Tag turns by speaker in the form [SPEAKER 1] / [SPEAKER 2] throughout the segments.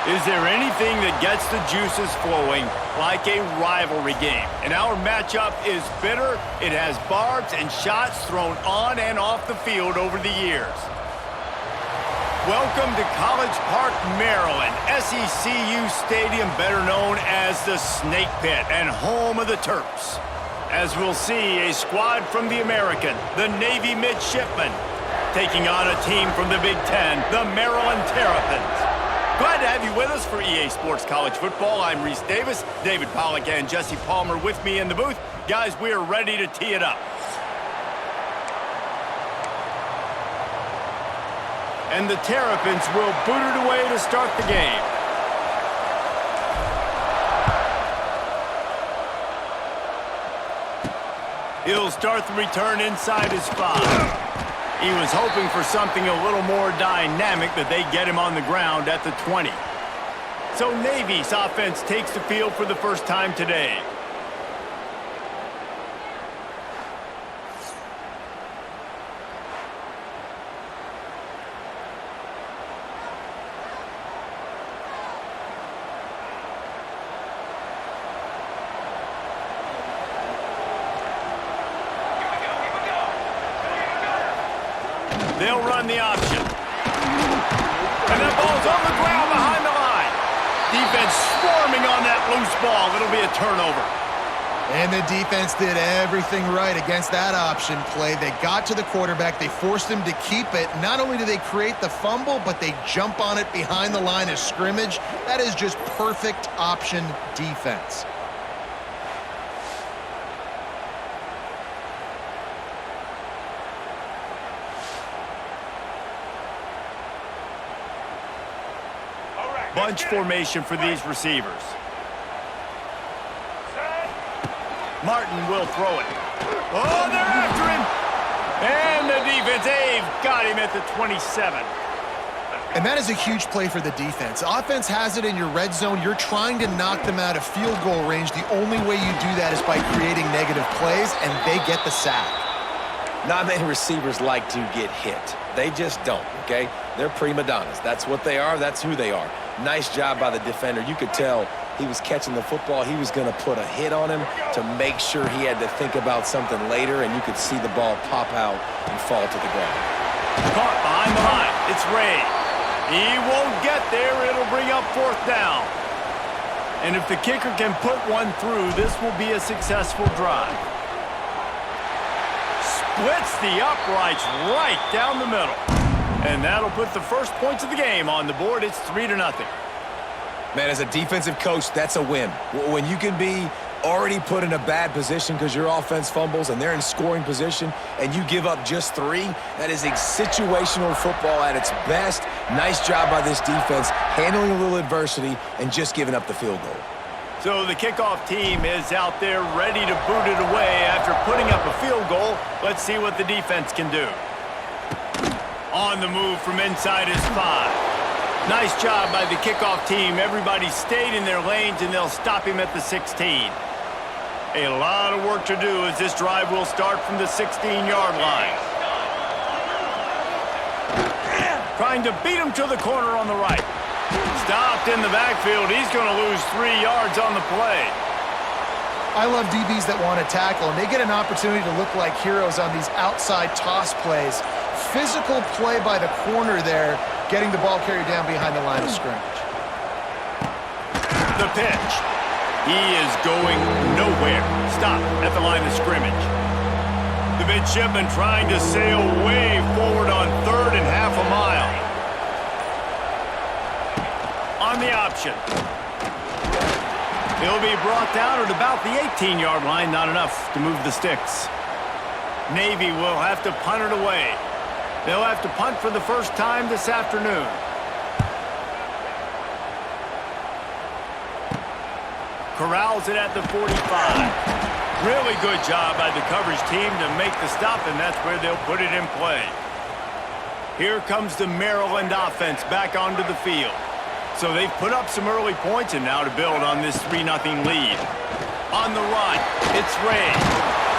[SPEAKER 1] Is there anything that gets the juices flowing like a rivalry game? And our matchup is bitter. It has barbs and shots thrown on and off the field over the years. Welcome to College Park, Maryland, SECU Stadium, better known as the Snake Pit and home of the Terps. As we'll see, a squad from the American, the Navy Midshipmen, taking on a team from the Big Ten, the Maryland Terrapins. Glad to have you with us for EA Sports College Football. I'm Reese Davis, David Pollack and Jesse Palmer with me in the booth. Guys, we are ready to tee it up. And the Terrapins will boot it away to start the game. He'll start the return inside his 5. He was hoping for something a little more dynamic, but they get him on the ground at the 20. So Navy's offense takes the field for the first time today. They'll run the option. And that ball's on the ground behind the line. Defense swarming on that loose ball. It'll be a turnover.
[SPEAKER 2] And the defense did everything right against that option play. They got to the quarterback. They forced him to keep it. Not only do they create the fumble, but they jump on it behind the line of scrimmage. That is just perfect option defense.
[SPEAKER 1] Bunch formation for these receivers. Martin will throw it. Oh, they're after him. And the defense, they've got him at the 27.
[SPEAKER 2] And that is a huge play for the defense. Offense has it in your red zone. You're trying to knock them out of field goal range. The only way you do that is by creating negative plays, and they get the sack.
[SPEAKER 3] Not many receivers like to get hit. They just don't, okay? They're prima donnas. That's what they are. That's who they are. Nice job by the defender. You could tell he was catching the football. He was going to put a hit on him to make sure he had to think about something later, and you could see the ball pop out and fall to the ground.
[SPEAKER 1] Caught behind the line. It's Ray. He won't get there. It'll bring up 4th down. And if the kicker can put one through, this will be a successful drive. Splits the uprights right down the middle. And that'll put the first points of the game on the board. It's 3-0.
[SPEAKER 3] Man, as a defensive coach, that's a win. When you can be already put in a bad position because your offense fumbles and they're in scoring position and you give up just 3, that is a situational football at its best. Nice job by this defense, handling a little adversity and just giving up the field goal.
[SPEAKER 1] So the kickoff team is out there ready to boot it away after putting up a field goal. Let's see what the defense can do. On the move from inside his 5. Nice job by the kickoff team. Everybody stayed in their lanes, and they'll stop him at the 16. A lot of work to do as this drive will start from the 16-yard line. Trying to beat him to the corner on the right. Stopped in the backfield. He's going to lose 3 yards on the play.
[SPEAKER 2] I love DBs that want to tackle, and they get an opportunity to look like heroes on these outside toss plays. Physical play by the corner there, getting the ball carried down behind the line of scrimmage.
[SPEAKER 1] The pitch. He is going nowhere. Stop at the line of scrimmage. The Midshipmen trying to sail way forward on 3rd and half a mile. On the option. He'll be brought down at about the 18-yard line. Not enough to move the sticks. Navy will have to punt it away. They'll have to punt for the first time this afternoon. Corrals it at the 45. Really good job by the coverage team to make the stop, and that's where they'll put it in play. Here comes the Maryland offense back onto the field. So they've put up some early points, and now to build on this 3-0 lead. On the run, it's Ray.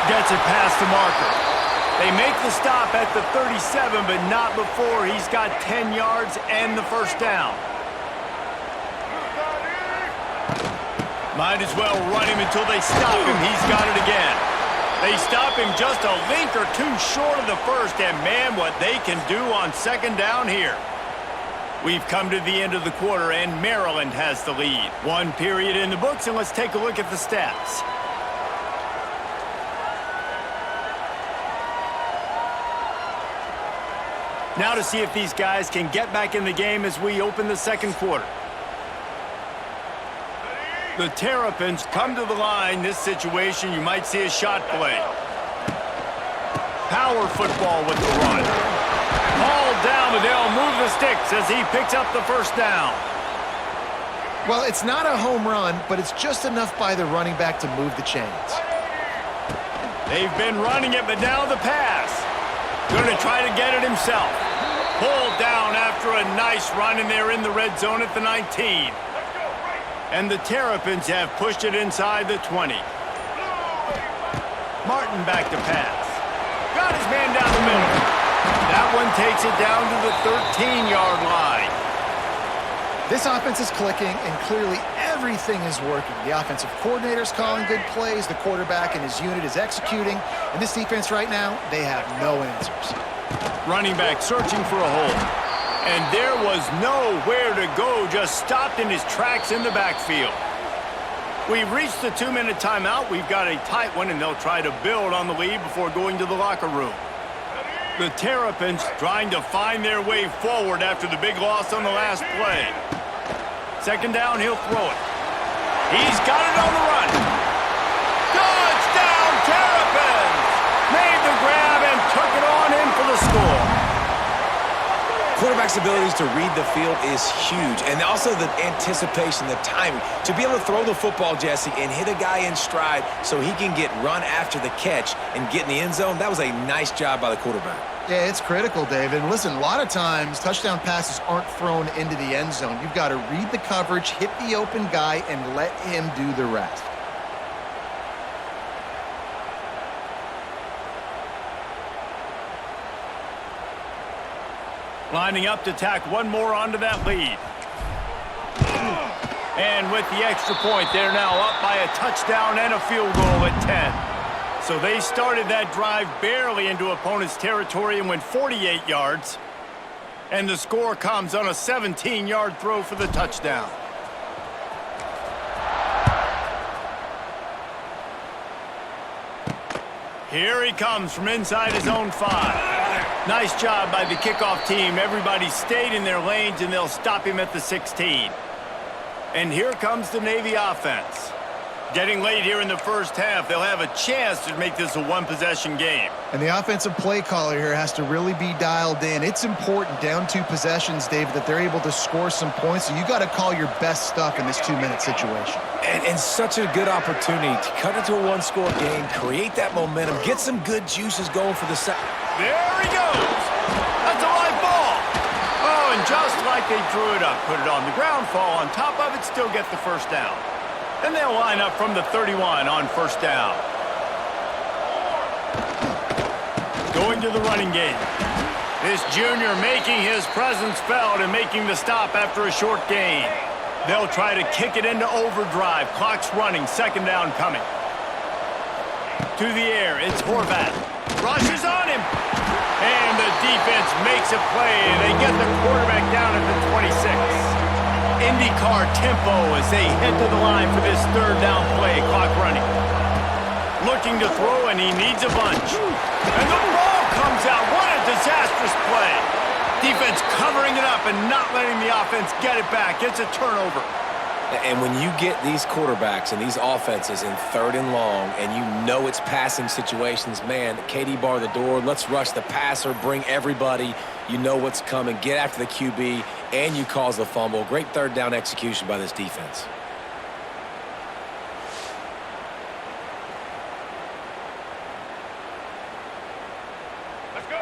[SPEAKER 1] Gets it past the marker. They make the stop at the 37, but not before he's got 10 yards and the first down. Might as well run him until they stop him. He's got it again. They stop him just a link or two short of the first, and man, what they can do on second down here. We've come to the end of the quarter, and Maryland has the lead. One period in the books, and let's take a look at the stats. Now to see if these guys can get back in the game as we open the second quarter. The Terrapins come to the line. This situation, you might see a shot play. Power football with the run. Ball down, but they'll move the sticks as he picks up the first down.
[SPEAKER 2] Well, it's not a home run, but it's just enough by the running back to move the chains.
[SPEAKER 1] They've been running it, but now the pass. Going to try to get it himself. Pulled down after a nice run, and they're in the red zone at the 19. And the Terrapins have pushed it inside the 20. Martin back to pass. Got his man down the middle. That one takes it down to the 13-yard line.
[SPEAKER 2] This offense is clicking, and clearly everything is working. The offensive coordinator's calling good plays. The quarterback and his unit is executing. And this defense right now, they have no answers.
[SPEAKER 1] Running back searching for a hole. And there was nowhere to go, just stopped in his tracks in the backfield. We've reached the 2-minute timeout. We've got a tight one, and they'll try to build on the lead before going to the locker room. The Terrapins trying to find their way forward after the big loss on the last play. Second down, he'll throw it. He's got it on the run. Touchdown, Terrapins! Made the grab and took it on in for the score.
[SPEAKER 3] Quarterback's abilities to read the field is huge, and also the anticipation, the timing. To be able to throw the football, Jesse, and hit a guy in stride so he can get run after the catch and get in the end zone, that was a nice job by the quarterback.
[SPEAKER 2] Yeah, it's critical, David. And listen, a lot of times touchdown passes aren't thrown into the end zone. You've got to read the coverage, hit the open guy, and let him do the rest.
[SPEAKER 1] Lining up to tack one more onto that lead. And with the extra point, they're now up by a touchdown and a field goal at 10. So they started that drive barely into opponent's territory and went 48 yards. And the score comes on a 17-yard throw for the touchdown. Here he comes from inside his own 5. Nice job by the kickoff team. Everybody stayed in their lanes, and they'll stop him at the 16. And here comes the Navy offense. Getting late here in the first half, they'll have a chance to make this a one-possession game.
[SPEAKER 2] And the offensive play caller here has to really be dialed in. It's important, down 2 possessions, David, that they're able to score some points. So you got to call your best stuff in this 2-minute situation.
[SPEAKER 3] And such a good opportunity to cut it to a one-score game, create that momentum, get some good juices going for the second.
[SPEAKER 1] There he goes. That's a live ball. Oh, and just like they drew it up, put it on the ground, fall on top of it, still get the first down. And they'll line up from the 31 on first down. Going to the running game. This junior making his presence felt and making the stop after a short gain. They'll try to kick it into overdrive. Clock's running, second down coming. To the air, it's Horvath. Rushes on him. And the defense makes a play. They get the quarterback down at the 26. IndyCar tempo as they head to the line for this third down play. Clock running. Looking to throw, and he needs a bunch. And the ball comes out. What a disastrous play. Defense covering it up and not letting the offense get it back. It's a turnover.
[SPEAKER 3] And when you get these quarterbacks and these offenses in third and long, and you know it's passing situations, man, KD bar the door, let's rush the passer, bring everybody. You know what's coming. Get after the QB, and you cause the fumble. Great third down execution by this defense.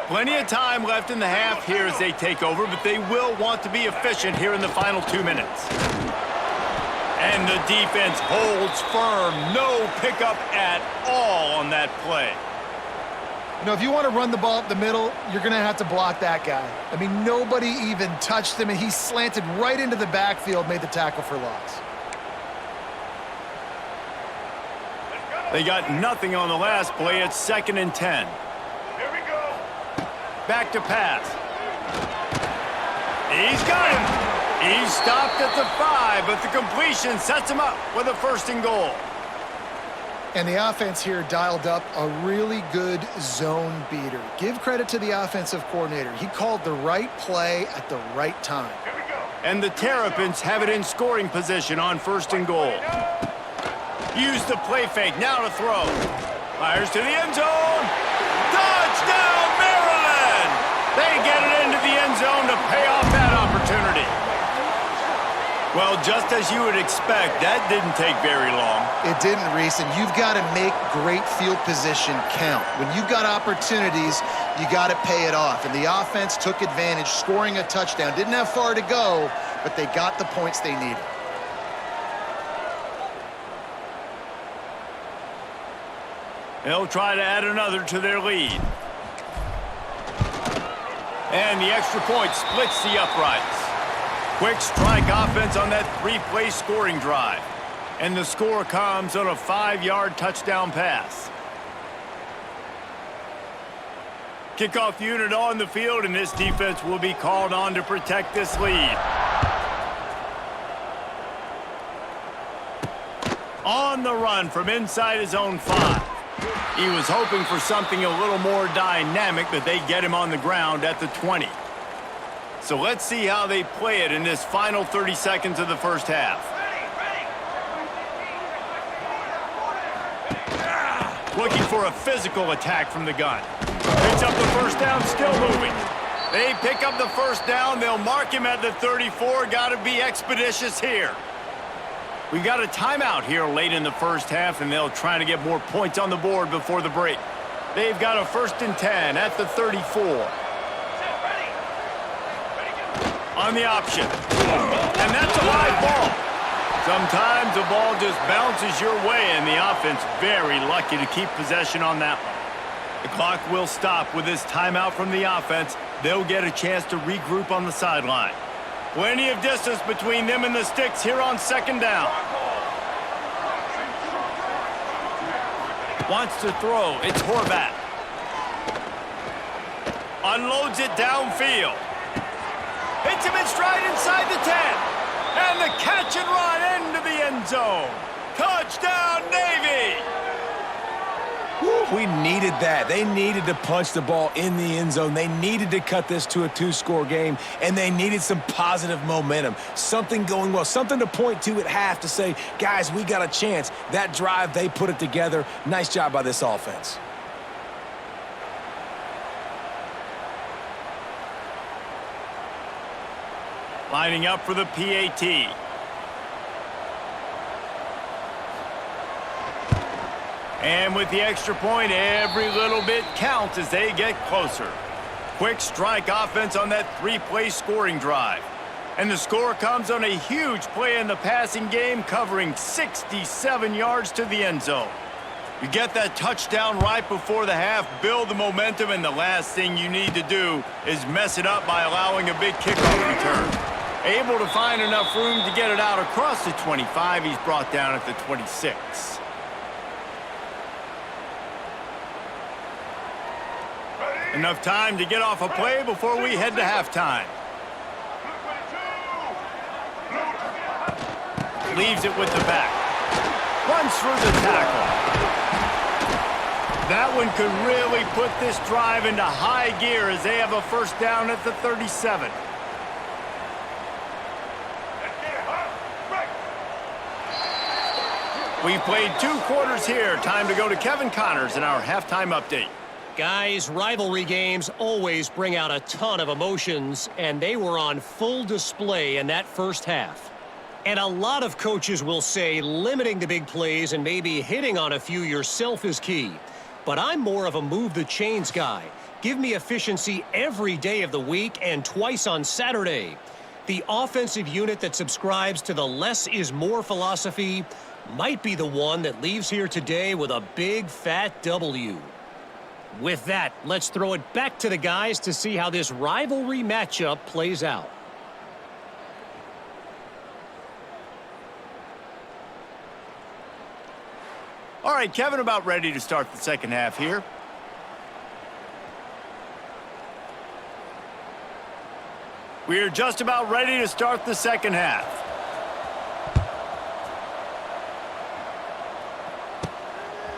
[SPEAKER 1] Plenty of time left in the half here as they take over, but they will want to be efficient here in the final 2 minutes. And the defense holds firm. No pickup at all on that play.
[SPEAKER 2] You know, if you want to run the ball up the middle, you're going to have to block that guy. I mean, nobody even touched him, and he slanted right into the backfield, made the tackle for loss.
[SPEAKER 1] They got nothing on the last play. It's 2nd and 10.
[SPEAKER 4] Here we go.
[SPEAKER 1] Back to pass. He's got him. He's stopped at the 5, but the completion sets him up with a 1st and goal.
[SPEAKER 5] And the offense here dialed up a really good zone beater. Give credit to the offensive coordinator. He called the right play at the right time.
[SPEAKER 4] Here we go.
[SPEAKER 1] And the Terrapins have it in scoring position on 1st and goal. Use the play fake, now to throw. Fires to the end zone. Touchdown, Maryland! They get it into the end zone to pay off that opportunity. Well, just as you would expect, that didn't take very long.
[SPEAKER 2] It didn't, Reese, and you've got to make great field position count. When you've got opportunities, you got to pay it off. And the offense took advantage, scoring a touchdown. Didn't have far to go, but they got the points they needed.
[SPEAKER 1] They'll try to add another to their lead. And the extra point splits the uprights. Quick strike offense on that 3-play scoring drive. And the score comes on a 5-yard touchdown pass. Kickoff unit on the field, and this defense will be called on to protect this lead. On the run from inside his own 5. He was hoping for something a little more dynamic, but they get him on the ground at the 20. So let's see how they play it in this final 30 seconds of the first half. Looking for a physical attack from the gun. Picks up the 1st down, still moving. They pick up the 1st down. They'll mark him at the 34. Got to be expeditious here. We've got a timeout here late in the first half, and they'll try to get more points on the board before the break. They've got a 1st and 10 at the 34. On the option. And that's a live ball. Sometimes the ball just bounces your way, and the offense very lucky to keep possession on that one. The clock will stop with this timeout from the offense. They'll get a chance to regroup on the sideline. Plenty of distance between them and the sticks here on 2nd down. Wants to throw. It's Horvat. Unloads it downfield. Hits him in stride inside the 10. And the catch and run into the end zone. Touchdown, Navy!
[SPEAKER 3] We needed that. They needed to punch the ball in the end zone. They needed to cut this to a 2-score game, and they needed some positive momentum. Something going well, something to point to at half to say, guys, we got a chance. That drive, they put it together. Nice job by this offense.
[SPEAKER 1] Lining up for the PAT. And with the extra point, every little bit counts as they get closer. Quick strike offense on that 3-play scoring drive. And the score comes on a huge play in the passing game, covering 67 yards to the end zone. You get that touchdown right before the half, build the momentum, and the last thing you need to do is mess it up by allowing a big kickoff return. Able to find enough room to get it out across the 25. He's brought down at the 26. Enough time to get off a play before we head to halftime. Leaves it with the back. Runs through the tackle. That one could really put this drive into high gear as they have a 1st down at the 37. We've played 2 quarters here. Time to go to Kevin Connors in our halftime update.
[SPEAKER 6] Guys, rivalry games always bring out a ton of emotions, and they were on full display in that first half. And a lot of coaches will say limiting the big plays and maybe hitting on a few yourself is key. But I'm more of a move the chains guy. Give me efficiency every day of the week and twice on Saturday. The offensive unit that subscribes to the less is more philosophy might be the one that leaves here today with a big fat W. With that, let's throw it back to the guys to see how this rivalry matchup plays out.
[SPEAKER 1] All right, Kevin, about ready to start the second half here. We are just about ready to start the second half.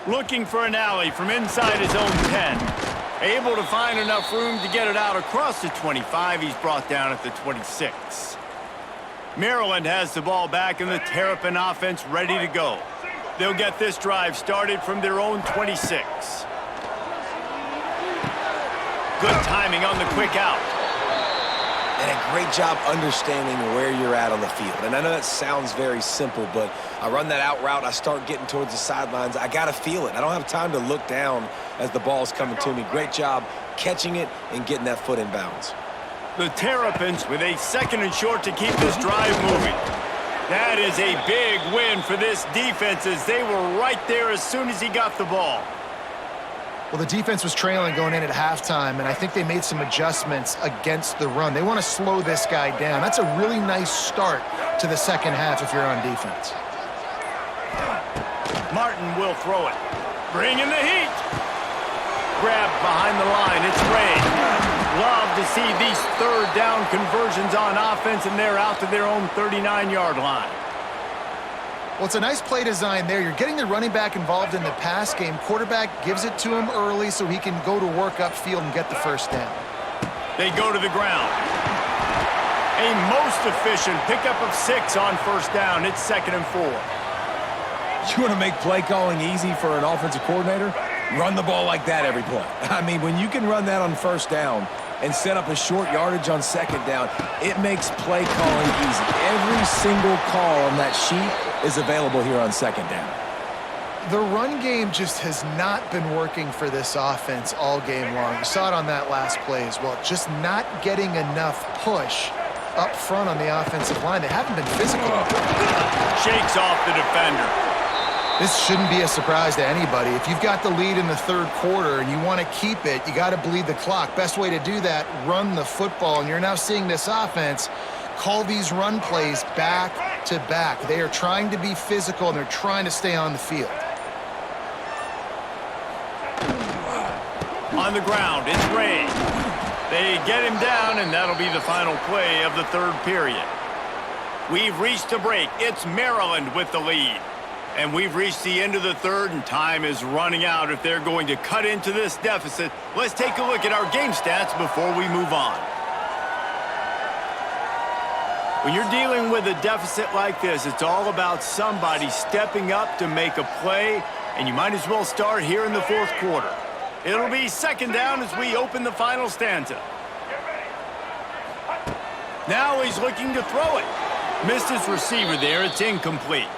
[SPEAKER 1] Looking for an alley from inside his own 10. Able to find enough room to get it out across the 25. He's brought down at the 26. Maryland has the ball back and the Terrapin offense ready to go. They'll get this drive started from their own 26. Good timing on the quick out.
[SPEAKER 3] And a great job understanding where you're at on the field. And I know that sounds very simple, but I run that out route, I start getting towards the sidelines. I got to feel it. I don't have time to look down as the ball's coming to me. Great job catching it and getting that foot in bounds.
[SPEAKER 1] The Terrapins with a 2nd and short to keep this drive moving. That is a big win for this defense as they were right there as soon as he got the ball.
[SPEAKER 5] Well, the defense was trailing going in at halftime, and I think they made some adjustments against the run. They want to slow this guy down. That's a really nice start to the second half if you're on defense.
[SPEAKER 1] Martin will throw it. Bringing the heat. Grabbed behind the line. It's Ray. Love to see these third down conversions on offense, and they're out to their own 39-yard line.
[SPEAKER 5] Well, it's a nice play design there. You're getting the running back involved in the pass game. Quarterback gives it to him early so he can go to work upfield and get the first down.
[SPEAKER 1] They go to the ground. A most efficient pickup of 6 on first down. It's 2nd and 4.
[SPEAKER 3] You want to make play calling easy for an offensive coordinator? Run the ball like that every play. I mean, when you can run that on first down and set up a short yardage on second down, it makes play calling easy. Every single call on that sheet is available here on second down.
[SPEAKER 5] The run game just has not been working for this offense all game long. You saw it on that last play as well. Just not getting enough push up front on the offensive line. They haven't been physical.
[SPEAKER 1] Shakes off the defender.
[SPEAKER 5] This shouldn't be a surprise to anybody. If you've got the lead in the third quarter and you want to keep it, you got to bleed the clock. Best way to do that, run the football. And you're now seeing this offense call these run plays back to back. They are trying to be physical, and they're trying to stay on the field.
[SPEAKER 1] On the ground, it's Ray. They get him down, and that'll be the final play of the third period. We've reached a break. It's Maryland with the lead. And we've reached the end of the third, and time is running out if they're going to cut into this deficit. Let's take a look at our game stats before we move on. When you're dealing with a deficit like this, it's all about somebody stepping up to make a play, and you might as well start here in the fourth quarter. It'll be second down as we open the final stanza. Now he's looking to throw it. Missed his receiver there. It's incomplete.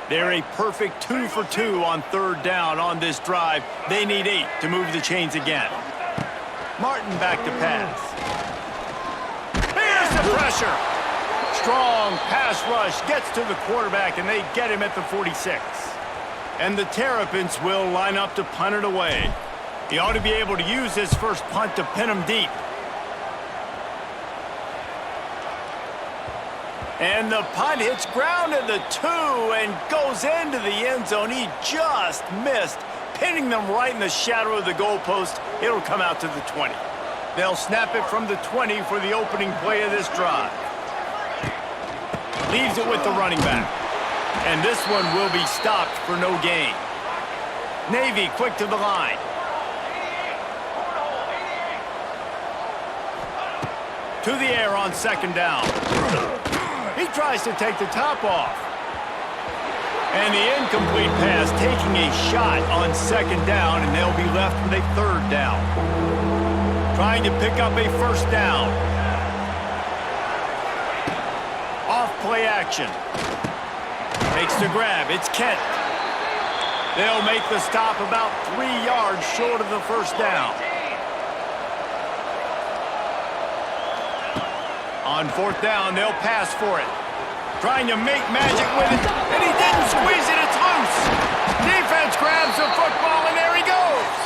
[SPEAKER 1] They're a perfect 2 for 2 on third down on this drive. They need 8 to move the chains again. Martin back to pass. Here's the pressure. Strong pass rush gets to the quarterback, and they get him at the 46. And the Terrapins will line up to punt it away. He ought to be able to use his first punt to pin him deep. And the punt hits ground at the 2 and goes into the end zone. He just missed, pinning them right in the shadow of the goalpost. It'll come out to the 20. They'll snap it from the 20 for the opening play of this drive. Leaves it with the running back. And this one will be stopped for no gain. Navy quick to the line. To the air on second down. He tries to take the top off. And the incomplete pass taking a shot on second down, and they'll be left with a third down. Trying to pick up a first down. Off play action. Makes the grab. It's Kent. They'll make the stop about 3 yards short of the first down. On fourth down, they'll pass for it. Trying to make magic with it, and he didn't squeeze it. It's loose. Defense grabs the football, and there he goes.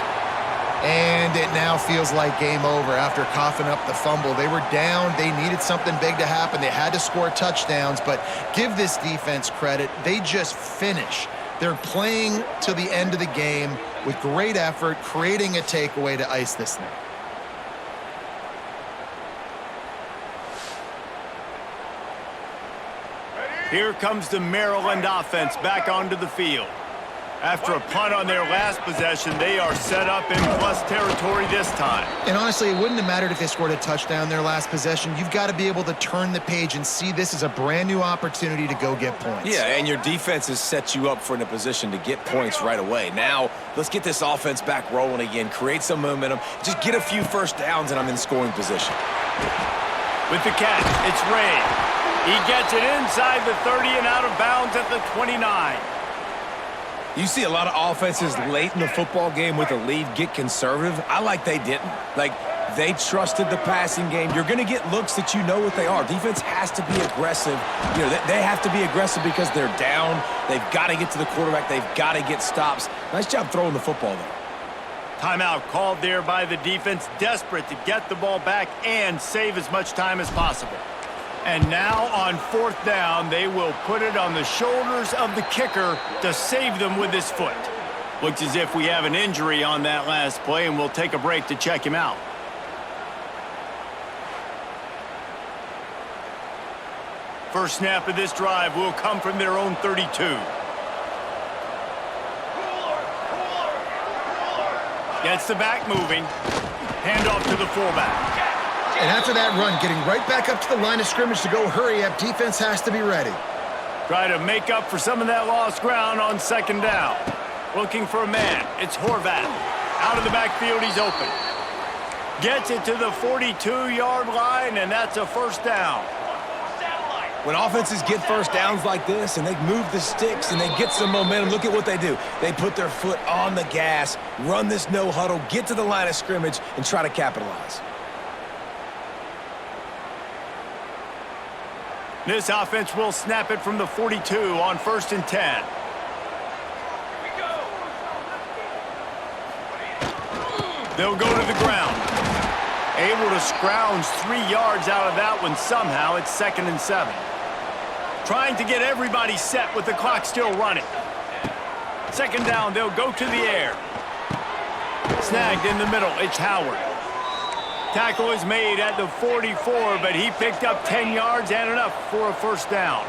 [SPEAKER 2] And And it now feels like game over after coughing up the fumble. They were down. They needed something big to happen. They had to score touchdowns, but give this defense credit. They just finish. They're playing to the end of the game with great effort, creating a takeaway to ice this thing.
[SPEAKER 1] Here comes the Maryland offense back onto the field. After a punt on their last possession, they are set up in plus territory this time.
[SPEAKER 2] And honestly, it wouldn't have mattered if they scored a touchdown their last possession. You've got to be able to turn the page and see this as a brand new opportunity to go get points.
[SPEAKER 3] Yeah, and your defense has set you up for in a position to get points right away. Now, let's get this offense back rolling again, create some momentum, just get a few first downs, and I'm in scoring position.
[SPEAKER 1] With the catch, it's Ray. He gets it inside the 30 and out of bounds at the 29.
[SPEAKER 3] You see a lot of offenses late in the football game with a lead get conservative. I like they didn't. Like, they trusted the passing game. You're going to get looks that you know what they are. Defense has to be aggressive. You know, they have to be aggressive because they're down. They've got to get to the quarterback. They've got to get stops. Nice job throwing the football there.
[SPEAKER 1] Timeout called there by the defense, desperate to get the ball back and save as much time as possible. And now on fourth down, they will put it on the shoulders of the kicker to save them with his foot. Looks as if we have an injury on that last play, and we'll take a break to check him out. First snap of this drive will come from their own 32. Gets the back moving. Handoff to the fullback.
[SPEAKER 2] And after that run, getting right back up to the line of scrimmage to go hurry up, defense has to be ready.
[SPEAKER 1] Try to make up for some of that lost ground on second down. Looking for a man. It's Horvath. Out of the backfield, he's open. Gets it to the 42-yard line, and that's a first down.
[SPEAKER 3] When offenses get first downs like this and they move the sticks and they get some momentum, look at what they do. They put their foot on the gas, run this no huddle, get to the line of scrimmage, and try to capitalize.
[SPEAKER 1] This offense will snap it from the 42 on 1st and 10. They'll go to the ground. Able to scrounge 3 yards out of that one somehow. It's 2nd and 7. Trying to get everybody set with the clock still running. Second down, they'll go to the air. Snagged in the middle, it's Howard. Tackle is made at the 44, but he picked up 10 yards and enough for a first down.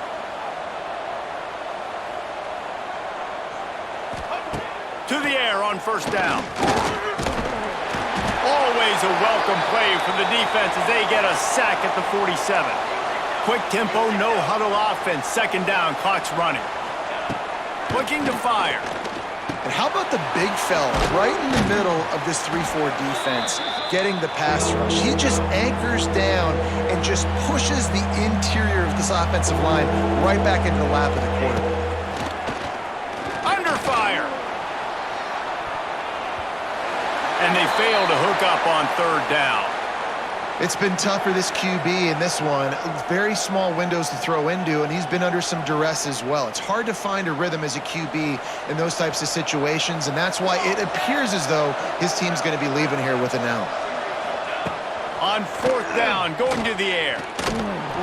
[SPEAKER 1] To the air on first down. Always a welcome play for the defense as they get a sack at the 47. Quick tempo, no huddle offense. Second down, clock's running. Looking to fire.
[SPEAKER 2] And how about the big fella right in the middle of this 3-4 defense getting the pass rush? He just anchors down and just pushes the interior of this offensive line right back into the lap of the quarterback.
[SPEAKER 1] Under fire. And they fail to hook up on third down.
[SPEAKER 2] It's been tough for this QB in this one. Very small windows to throw into, and he's been under some duress as well. It's hard to find a rhythm as a QB in those types of situations, and that's why it appears as though his team's going to be leaving here with an L.
[SPEAKER 1] On fourth down, going to the air.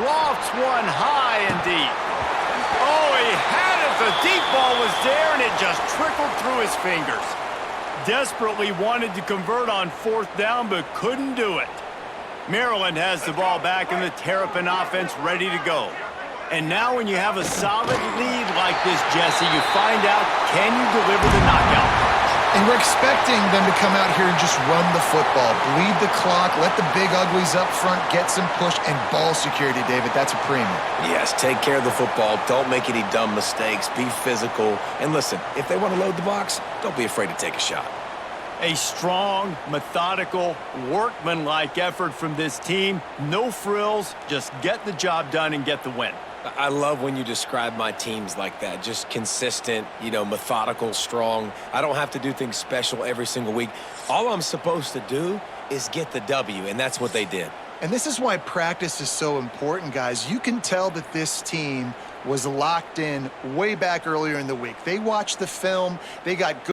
[SPEAKER 1] Lofts one high and deep. Oh, he had it. The deep ball was there, and it just trickled through his fingers. Desperately wanted to convert on fourth down, but couldn't do it. Maryland has the ball back and the Terrapin offense ready to go. And now when you have a solid lead like this, Jesse, you find out, can you deliver the knockout?
[SPEAKER 2] And we're expecting them to come out here and just run the football, bleed the clock, let the big uglies up front get some push and ball security, David. That's a premium.
[SPEAKER 3] Yes, take care of the football. Don't make any dumb mistakes. Be physical. And listen, if they want to load the box, don't be afraid to take a shot.
[SPEAKER 1] A strong, methodical, workmanlike effort from this team. No frills, just get the job done and get the win.
[SPEAKER 3] I love when you describe my teams like that. Just consistent, you know, methodical, strong. I don't have to do things special every single week. All I'm supposed to do is get the W, and that's what they did.
[SPEAKER 2] And this is why practice is so important, guys. You can tell that this team was locked in way back earlier in the week. They watched the film. They got good